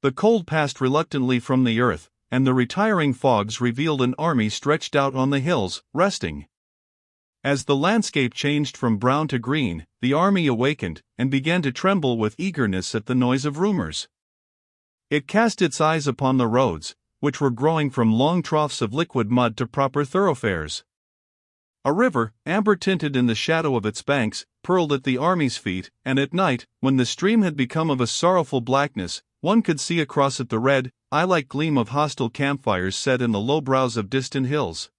The cold passed reluctantly from the earth, and the retiring fogs revealed an army stretched out on the hills, resting. As the landscape changed from brown to green, the army awakened, and began to tremble with eagerness at the noise of rumors. It cast its eyes upon the roads, which were growing from long troughs of liquid mud to proper thoroughfares. A river, amber-tinted in the shadow of its banks, purled at the army's feet, and at night, when the stream had become of a sorrowful blackness, one could see across it the red, eye-like gleam of hostile campfires set in the low brows of distant hills.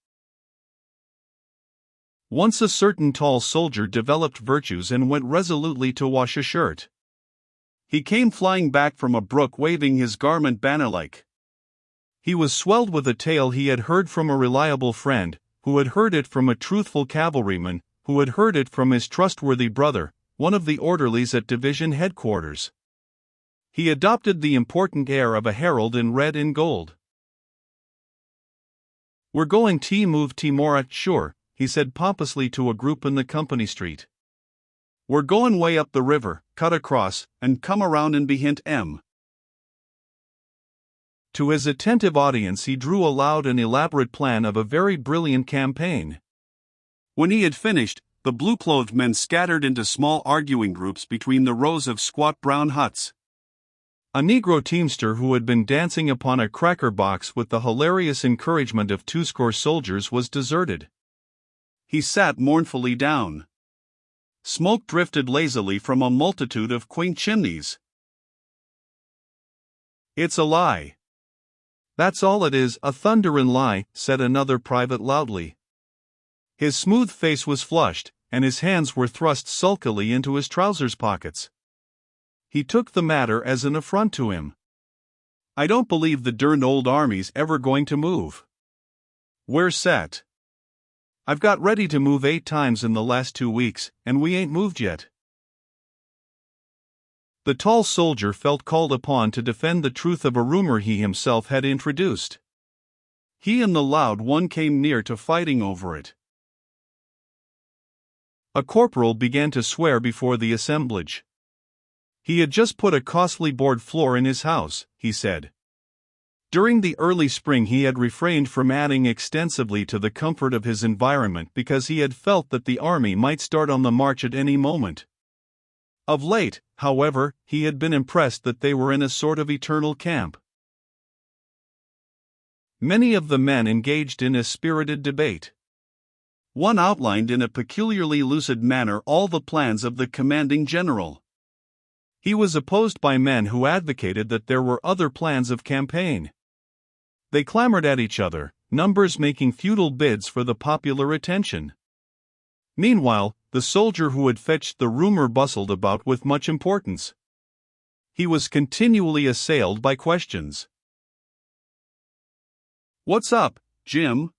Once a certain tall soldier developed virtues and went resolutely to wash a shirt. He came flying back from a brook waving his garment banner-like. He was swelled with a tale he had heard from a reliable friend, who had heard it from a truthful cavalryman, who had heard it from his trustworthy brother, one of the orderlies at division headquarters. He adopted the important air of a herald in red and gold. "We're going to move Timorat, sure," he said pompously to a group in the company street. "We're goin' way up the river, cut across, and come around and behint M." To his attentive audience he drew aloud an elaborate plan of a very brilliant campaign. When he had finished, the blue-clothed men scattered into small arguing groups between the rows of squat brown huts. A Negro teamster who had been dancing upon a cracker box with the hilarious encouragement of 20 soldiers was deserted. He sat mournfully down. Smoke drifted lazily from a multitude of quaint chimneys. "It's a lie." "That's all it is, a thunderin' lie," said another private loudly. His smooth face was flushed, and his hands were thrust sulkily into his trousers pockets. He took the matter as an affront to him. "I don't believe the derned old army's ever going to move. We're set. I've got ready to move 8 times in the last 2 weeks, and we ain't moved yet." The tall soldier felt called upon to defend the truth of a rumor he himself had introduced. He and the loud one came near to fighting over it. A corporal began to swear before the assemblage. He had just put a costly board floor in his house, he said. During the early spring he had refrained from adding extensively to the comfort of his environment because he had felt that the army might start on the march at any moment. Of late, however, he had been impressed that they were in a sort of eternal camp. Many of the men engaged in a spirited debate. One outlined in a peculiarly lucid manner all the plans of the commanding general. He was opposed by men who advocated that there were other plans of campaign. They clamored at each other, numbers making futile bids for the popular attention. Meanwhile, the soldier who had fetched the rumor bustled about with much importance. He was continually assailed by questions. "What's up, Jim?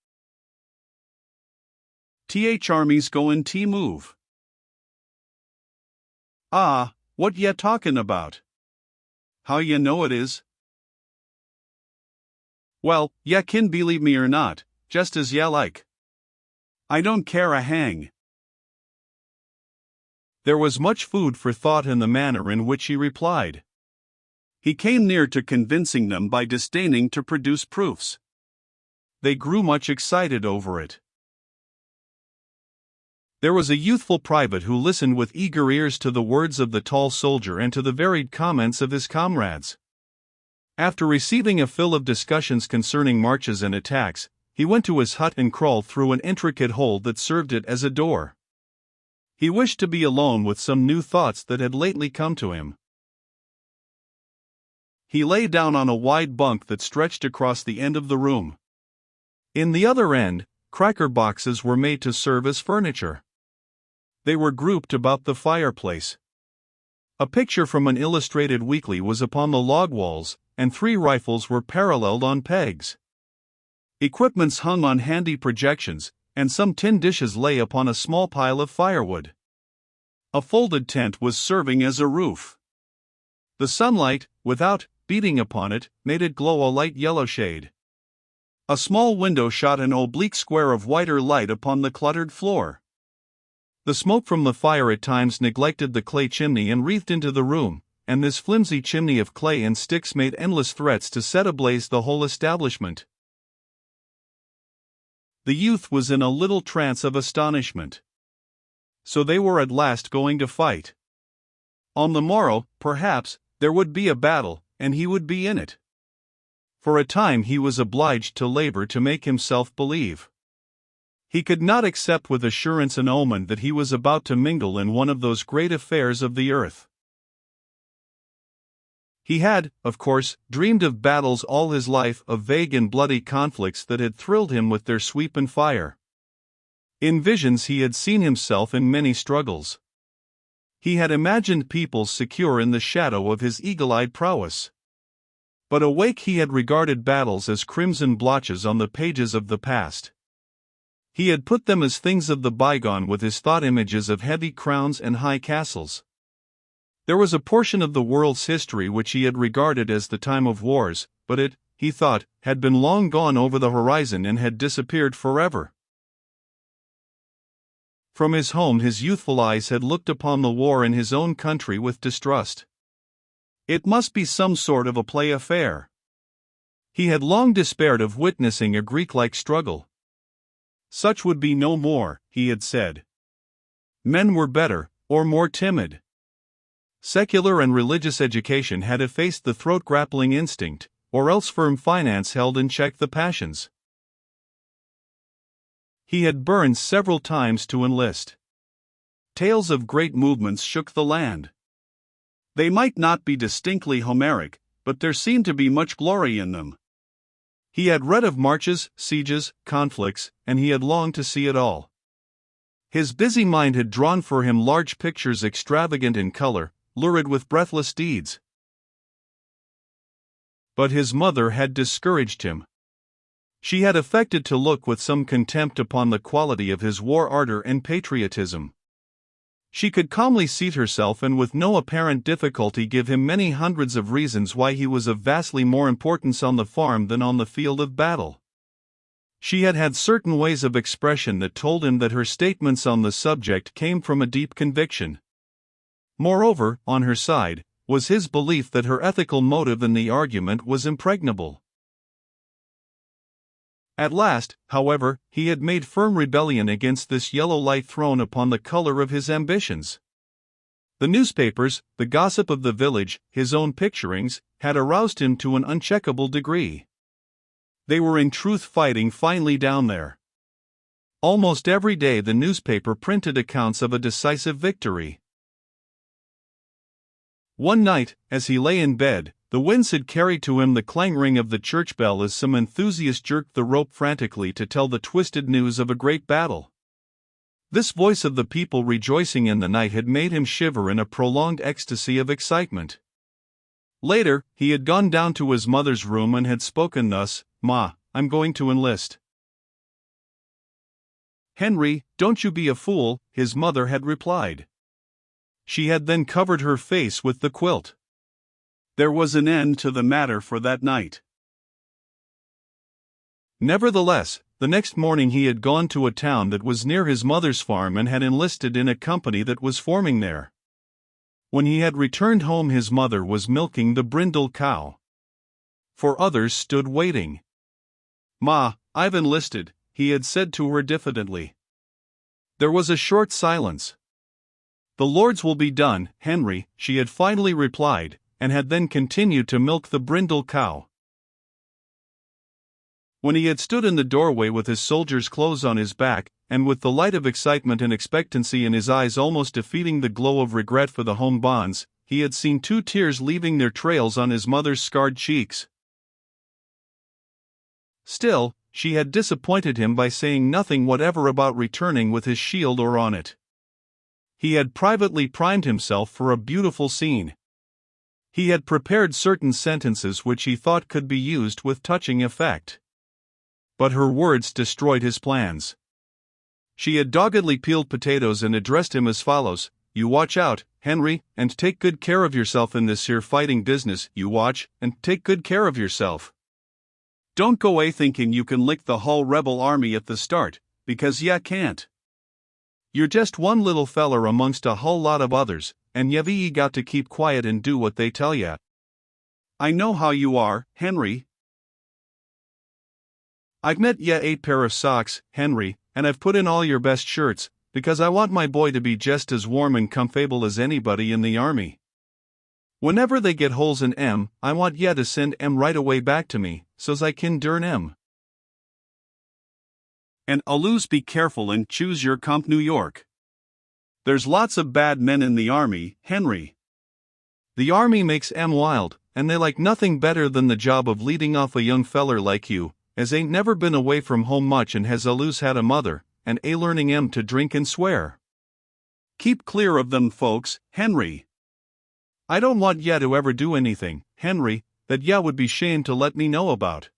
Army's goin' to move." "Ah, what ya talkin' about? How ya know it is?" "Well, ya kin believe me or not, just as ya like. I don't care a hang." There was much food for thought in the manner in which he replied. He came near to convincing them by disdaining to produce proofs. They grew much excited over it. There was a youthful private who listened with eager ears to the words of the tall soldier and to the varied comments of his comrades. After receiving a fill of discussions concerning marches and attacks, he went to his hut and crawled through an intricate hole that served it as a door. He wished to be alone with some new thoughts that had lately come to him. He lay down on a wide bunk that stretched across the end of the room. In the other end, cracker boxes were made to serve as furniture. They were grouped about the fireplace. A picture from an illustrated weekly was upon the log walls, and 3 rifles were paralleled on pegs. Equipments hung on handy projections, and some tin dishes lay upon a small pile of firewood. A folded tent was serving as a roof. The sunlight, without beating upon it, made it glow a light yellow shade. A small window shot an oblique square of whiter light upon the cluttered floor. The smoke from the fire at times neglected the clay chimney and wreathed into the room, and this flimsy chimney of clay and sticks made endless threats to set ablaze the whole establishment. The youth was in a little trance of astonishment. So they were at last going to fight. On the morrow, perhaps, there would be a battle, and he would be in it. For a time he was obliged to labor to make himself believe. He could not accept with assurance an omen that he was about to mingle in one of those great affairs of the earth. He had, of course, dreamed of battles all his life, of vague and bloody conflicts that had thrilled him with their sweep and fire. In visions he had seen himself in many struggles. He had imagined peoples secure in the shadow of his eagle-eyed prowess. But awake he had regarded battles as crimson blotches on the pages of the past. He had put them as things of the bygone with his thought images of heavy crowns and high castles. There was a portion of the world's history which he had regarded as the time of wars, but it, he thought, had been long gone over the horizon and had disappeared forever. From his home his youthful eyes had looked upon the war in his own country with distrust. It must be some sort of a play affair. He had long despaired of witnessing a Greek-like struggle. Such would be no more, he had said. Men were better, or more timid. Secular and religious education had effaced the throat-grappling instinct, or else firm finance held in check the passions. He had burned several times to enlist. Tales of great movements shook the land. They might not be distinctly Homeric, but there seemed to be much glory in them. He had read of marches, sieges, conflicts, and he had longed to see it all. His busy mind had drawn for him large pictures extravagant in color, lurid with breathless deeds. But his mother had discouraged him. She had affected to look with some contempt upon the quality of his war ardor and patriotism. She could calmly seat herself and with no apparent difficulty give him many hundreds of reasons why he was of vastly more importance on the farm than on the field of battle. She had had certain ways of expression that told him that her statements on the subject came from a deep conviction. Moreover, on her side, was his belief that her ethical motive in the argument was impregnable. At last, however, he had made firm rebellion against this yellow light thrown upon the color of his ambitions. The newspapers, the gossip of the village, his own picturings, had aroused him to an uncheckable degree. They were in truth fighting finely down there. Almost every day the newspaper printed accounts of a decisive victory. One night, as he lay in bed, the winds had carried to him the clanging of the church bell as some enthusiast jerked the rope frantically to tell the twisted news of a great battle. This voice of the people rejoicing in the night had made him shiver in a prolonged ecstasy of excitement. Later, he had gone down to his mother's room and had spoken thus, "Ma, I'm going to enlist." "Henry, don't you be a fool," his mother had replied. She had then covered her face with the quilt. There was an end to the matter for that night. Nevertheless, the next morning he had gone to a town that was near his mother's farm and had enlisted in a company that was forming there. When he had returned home his mother was milking the brindle cow. For others stood waiting. "Ma, I've enlisted," he had said to her diffidently. There was a short silence. "The Lord's will be done, Henry," she had finally replied, and had then continued to milk the brindle cow. When he had stood in the doorway with his soldier's clothes on his back, and with the light of excitement and expectancy in his eyes almost defeating the glow of regret for the home bonds, he had seen 2 tears leaving their trails on his mother's scarred cheeks. Still, she had disappointed him by saying nothing whatever about returning with his shield or on it. He had privately primed himself for a beautiful scene. He had prepared certain sentences which he thought could be used with touching effect. But her words destroyed his plans. She had doggedly peeled potatoes and addressed him as follows: "You watch out, Henry, and take good care of yourself in this here fighting business. You watch, and take good care of yourself. Don't go away thinking you can lick the whole rebel army at the start, because ya can't. You're just one little feller amongst a whole lot of others, and yevi got to keep quiet and do what they tell ya. I know how you are, Henry. I've met ya 8 pair of socks, Henry, and I've put in all your best shirts, because I want my boy to be just as warm and comfortable as anybody in the army. Whenever they get holes in 'em, I want ya to send 'em right away back to me, so's I can durn 'em. And always be careful and choose your comp New York. There's lots of bad men in the army, Henry. The army makes 'em wild, and they like nothing better than the job of leading off a young feller like you, as ain't never been away from home much and has always had a mother, and learning 'em to drink and swear. Keep clear of them folks, Henry. I don't want ya to ever do anything, Henry, that ya would be shamed to let me know about.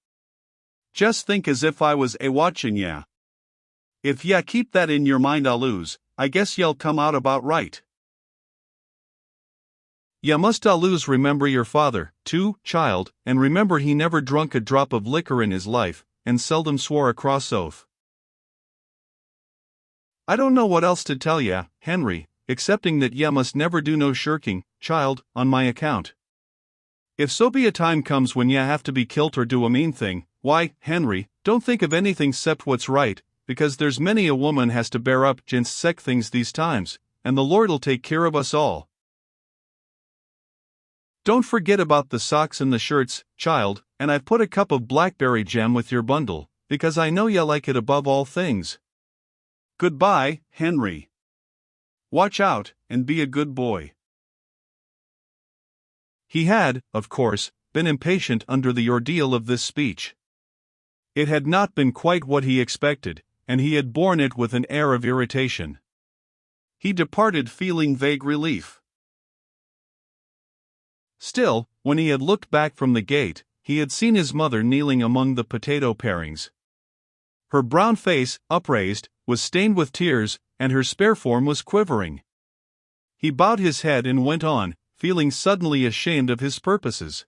Just think as if I was watching ya. If ya keep that in your mind always, I guess y'all come out about right. Ya must always remember your father, too, child, and remember he never drunk a drop of liquor in his life, and seldom swore a cross oath. I don't know what else to tell ya, Henry, excepting that ya must never do no shirking, child, on my account. If so be a time comes when ya have to be kilt or do a mean thing, why, Henry, don't think of anything 'cept what's right, because there's many a woman has to bear up 'ginst sec things these times, and the Lord'll take care of us all. Don't forget about the socks and the shirts, child, and I've put a cup of blackberry jam with your bundle, because I know ya like it above all things. Goodbye, Henry. Watch out, and be a good boy. He had, of course, been impatient under the ordeal of this speech. It had not been quite what he expected, and he had borne it with an air of irritation. He departed feeling vague relief. Still, when he had looked back from the gate, he had seen his mother kneeling among the potato parings. Her brown face, upraised, was stained with tears, and her spare form was quivering. He bowed his head and went on, feeling suddenly ashamed of his purposes.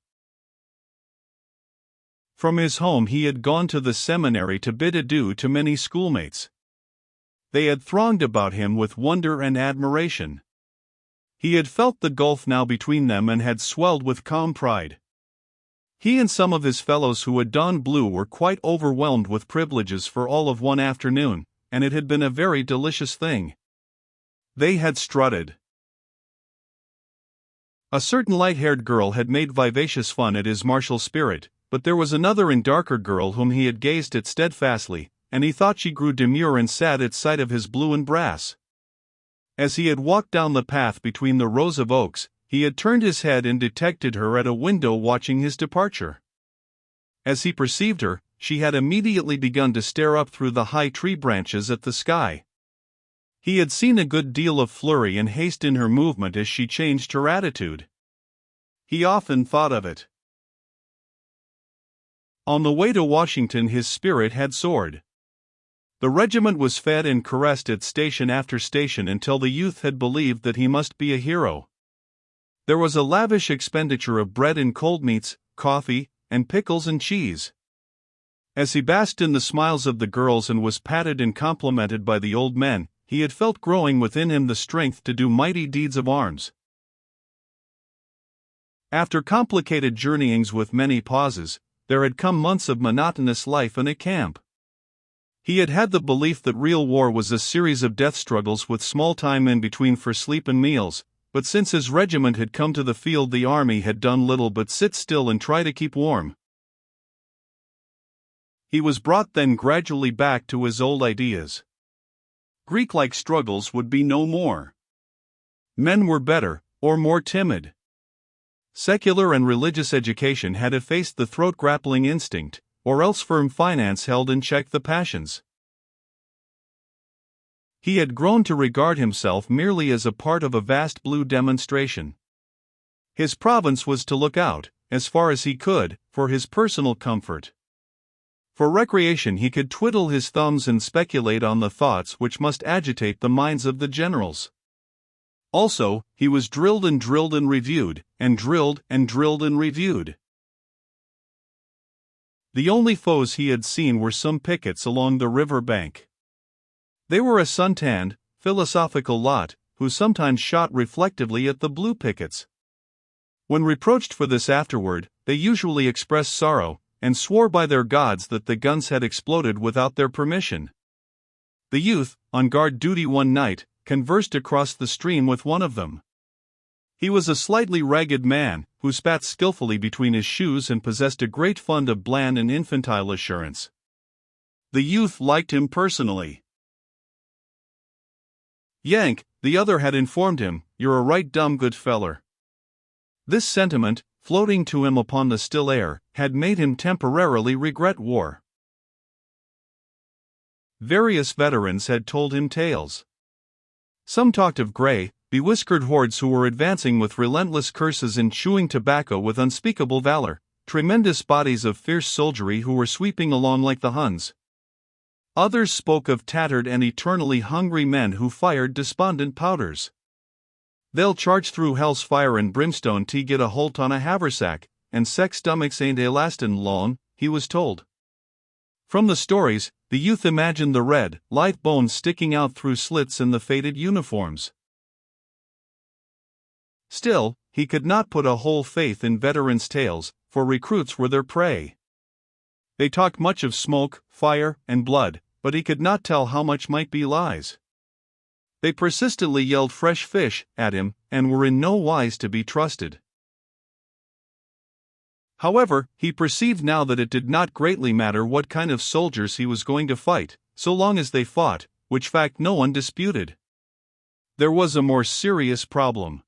From his home he had gone to the seminary to bid adieu to many schoolmates. They had thronged about him with wonder and admiration. He had felt the gulf now between them and had swelled with calm pride. He and some of his fellows who had donned blue were quite overwhelmed with privileges for all of one afternoon, and it had been a very delicious thing. They had strutted. A certain light-haired girl had made vivacious fun at his martial spirit, but there was another and darker girl whom he had gazed at steadfastly, and he thought she grew demure and sad at sight of his blue and brass. As he had walked down the path between the rows of oaks, he had turned his head and detected her at a window watching his departure. As he perceived her, she had immediately begun to stare up through the high tree branches at the sky. He had seen a good deal of flurry and haste in her movement as she changed her attitude. He often thought of it. On the way to Washington his spirit had soared. The regiment was fed and caressed at station after station until the youth had believed that he must be a hero. There was a lavish expenditure of bread and cold meats, coffee, and pickles and cheese. As he basked in the smiles of the girls and was patted and complimented by the old men, he had felt growing within him the strength to do mighty deeds of arms. After complicated journeyings with many pauses, there had come months of monotonous life in a camp. He had had the belief that real war was a series of death struggles with small time in between for sleep and meals, but since his regiment had come to the field the army had done little but sit still and try to keep warm. He was brought then gradually back to his old ideas. Greek-like struggles would be no more. Men were better, or more timid. Secular and religious education had effaced the throat-grappling instinct, or else firm finance held in check the passions. He had grown to regard himself merely as a part of a vast blue demonstration. His province was to look out, as far as he could, for his personal comfort. For recreation he could twiddle his thumbs and speculate on the thoughts which must agitate the minds of the generals. Also, he was drilled and reviewed, and drilled and reviewed. The only foes he had seen were some pickets along the river bank. They were a suntanned, philosophical lot, who sometimes shot reflectively at the blue pickets. When reproached for this afterward, they usually expressed sorrow, and swore by their gods that the guns had exploded without their permission. The youth, on guard duty one night, conversed across the stream with one of them. He was a slightly ragged man, who spat skillfully between his shoes and possessed a great fund of bland and infantile assurance. The youth liked him personally. "Yank," the other had informed him, "you're a right dumb good feller." This sentiment, floating to him upon the still air, had made him temporarily regret war. Various veterans had told him tales. Some talked of gray, bewhiskered hordes who were advancing with relentless curses and chewing tobacco with unspeakable valor, tremendous bodies of fierce soldiery who were sweeping along like the Huns. Others spoke of tattered and eternally hungry men who fired despondent powders. "They'll charge through hell's fire and brimstone to get a holt on a haversack, and sex stomachs ain't elastin' long," he was told. From the stories, the youth imagined the red, lithe bones sticking out through slits in the faded uniforms. Still, he could not put a whole faith in veterans' tales, for recruits were their prey. They talked much of smoke, fire, and blood, but he could not tell how much might be lies. They persistently yelled fresh fish at him, and were in no wise to be trusted. However, he perceived now that it did not greatly matter what kind of soldiers he was going to fight, so long as they fought, which fact no one disputed. There was a more serious problem.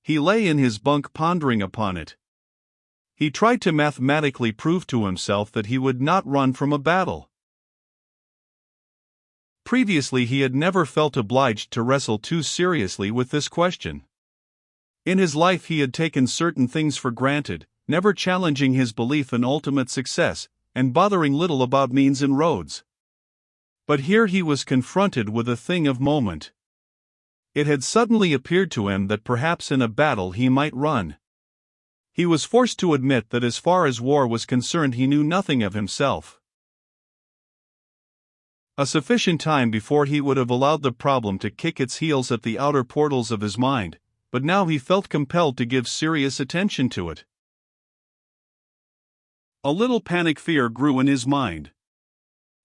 He lay in his bunk pondering upon it. He tried to mathematically prove to himself that he would not run from a battle. Previously he had never felt obliged to wrestle too seriously with this question. In his life he had taken certain things for granted, never challenging his belief in ultimate success, and bothering little about means and roads. But here he was confronted with a thing of moment. It had suddenly appeared to him that perhaps in a battle he might run. He was forced to admit that as far as war was concerned he knew nothing of himself. A sufficient time before he would have allowed the problem to kick its heels at the outer portals of his mind, but now he felt compelled to give serious attention to it. A little panic fear grew in his mind.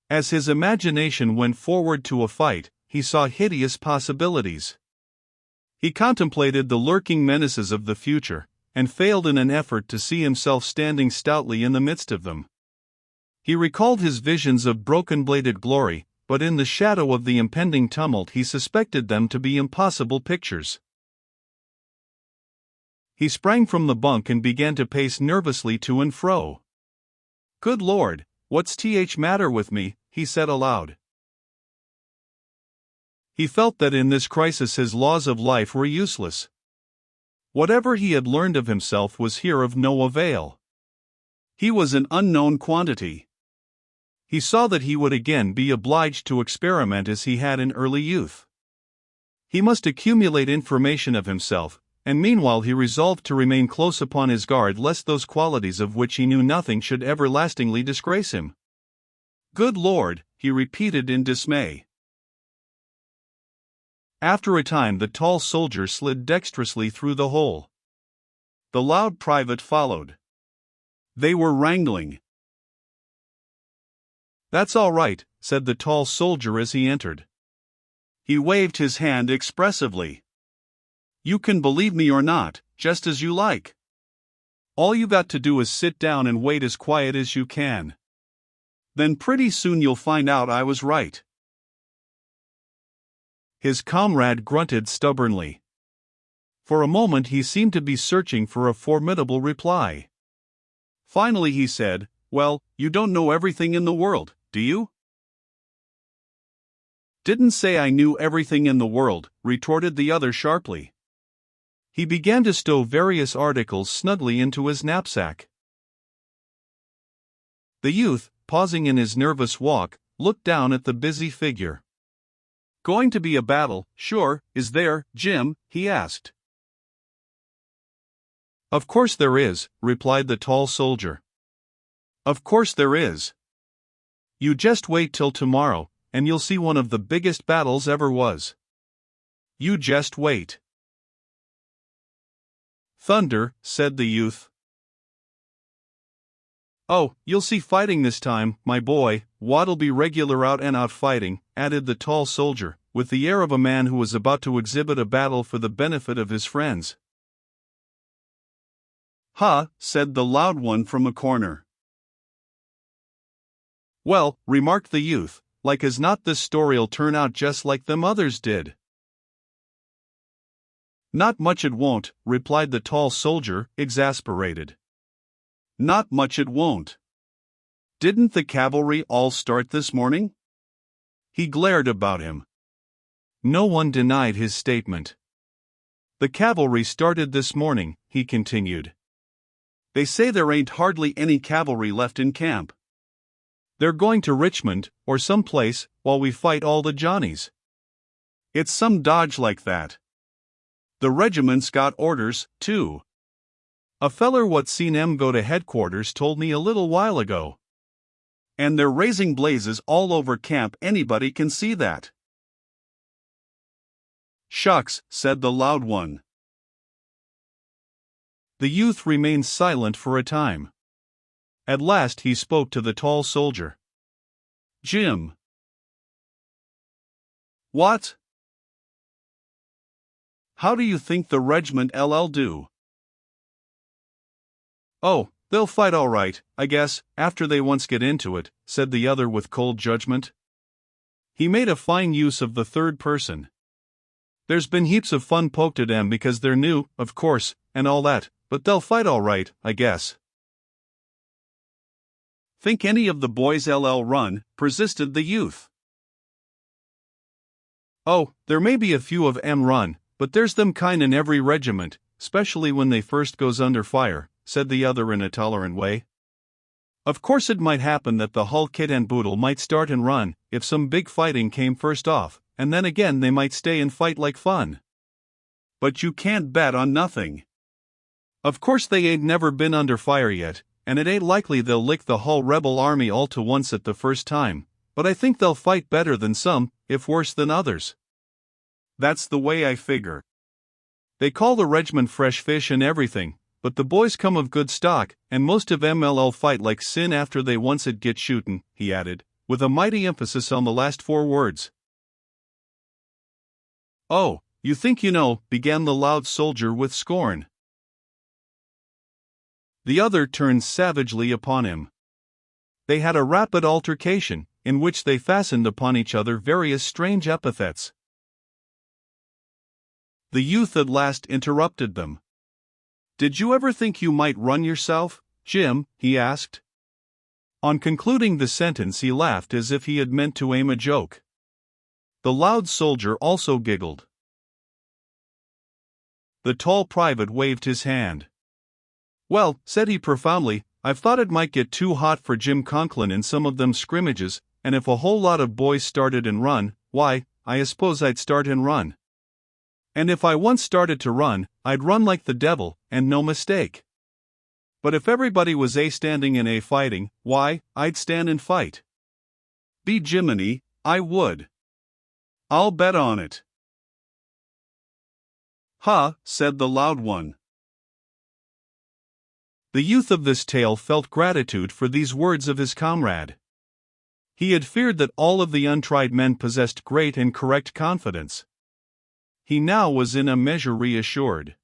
As his imagination went forward to a fight, he saw hideous possibilities. He contemplated the lurking menaces of the future, and failed in an effort to see himself standing stoutly in the midst of them. He recalled his visions of broken-bladed glory, but in the shadow of the impending tumult he suspected them to be impossible pictures. He sprang from the bunk and began to pace nervously to and fro. "Good Lord, what's the matter with me?" he said aloud. He felt that in this crisis his laws of life were useless. Whatever he had learned of himself was here of no avail. He was an unknown quantity. He saw that he would again be obliged to experiment as he had in early youth. He must accumulate information of himself, and meanwhile he resolved to remain close upon his guard lest those qualities of which he knew nothing should everlastingly disgrace him. "Good Lord," he repeated in dismay. After a time the tall soldier slid dexterously through the hole. The loud private followed. They were wrangling. "That's all right," said the tall soldier as he entered. He waved his hand expressively. "You can believe me or not, just as you like. All you got to do is sit down and wait as quiet as you can. Then pretty soon you'll find out I was right." His comrade grunted stubbornly. For a moment he seemed to be searching for a formidable reply. Finally he said, "Well, you don't know everything in the world, do you?" "Didn't say I knew everything in the world," retorted the other sharply. He began to stow various articles snugly into his knapsack. The youth, pausing in his nervous walk, looked down at the busy figure. "Going to be a battle, sure, is there, Jim?" he asked. "Of course there is," replied the tall soldier. "Of course there is. You just wait till tomorrow, and you'll see one of the biggest battles ever was." You just wait. Thunder, said the youth. Oh, you'll see fighting this time, my boy. What'll be regular out and out fighting, added the tall soldier, with the air of a man who was about to exhibit a battle for the benefit of his friends. Ha, said the loud one from a corner. Well, remarked the youth, like as not this story'll turn out just like them others did. Not much it won't, replied the tall soldier, exasperated. Not much it won't. Didn't the cavalry all start this morning? He glared about him. No one denied his statement. The cavalry started this morning, he continued. They say there ain't hardly any cavalry left in camp. They're going to Richmond, or some place, while we fight all the Johnnies. It's some dodge like that. The regiment's got orders, too. A feller what seen 'em go to headquarters told me a little while ago. And they're raising blazes all over camp, anybody can see that. Shucks, said the loud one. The youth remained silent for a time. At last he spoke to the tall soldier. Jim. What? How do you think the reg'ment'll do? Oh, they'll fight all right, I guess, after they once get into it, said the other with cold judgment. He made a fine use of the third person. There's been heaps of fun poked at 'em because they're new, of course, and all that, but they'll fight all right, I guess. Think any of the boys'll run, persisted the youth. Oh, there may be a few of 'em run, but there's them kind in every regiment, specially when they first goes under fire, said the other in a tolerant way. Of course it might happen that the hull kit and boodle might start and run, if some big fighting came first off, and then again they might stay and fight like fun. But you can't bet on nothing. Of course they ain't never been under fire yet, and it ain't likely they'll lick the hull rebel army all to once at the first time, but I think they'll fight better than some, if worse than others. That's the way I figure. They call the regiment fresh fish and everything, but the boys come of good stock, and most of 'em'll fight like sin after they once get shootin', he added, with a mighty emphasis on the last 4 words. Oh, you think you know, began the loud soldier with scorn. The other turned savagely upon him. They had a rapid altercation, in which they fastened upon each other various strange epithets. The youth at last interrupted them. Did you ever think you might run yourself, Jim? He asked. On concluding the sentence he laughed as if he had meant to aim a joke. The loud soldier also giggled. The tall private waved his hand. Well, said he profoundly, I've thought it might get too hot for Jim Conklin in some of them scrimmages, and if a whole lot of boys started and run, why, I suppose I'd start and run. And if I once started to run, I'd run like the devil, and no mistake. But if everybody was A standing and A fighting, why, I'd stand and fight. Be Jiminy, I would. I'll bet on it. Ha, said the loud one. The youth of this tale felt gratitude for these words of his comrade. He had feared that all of the untried men possessed great and correct confidence. He now was in a measure reassured.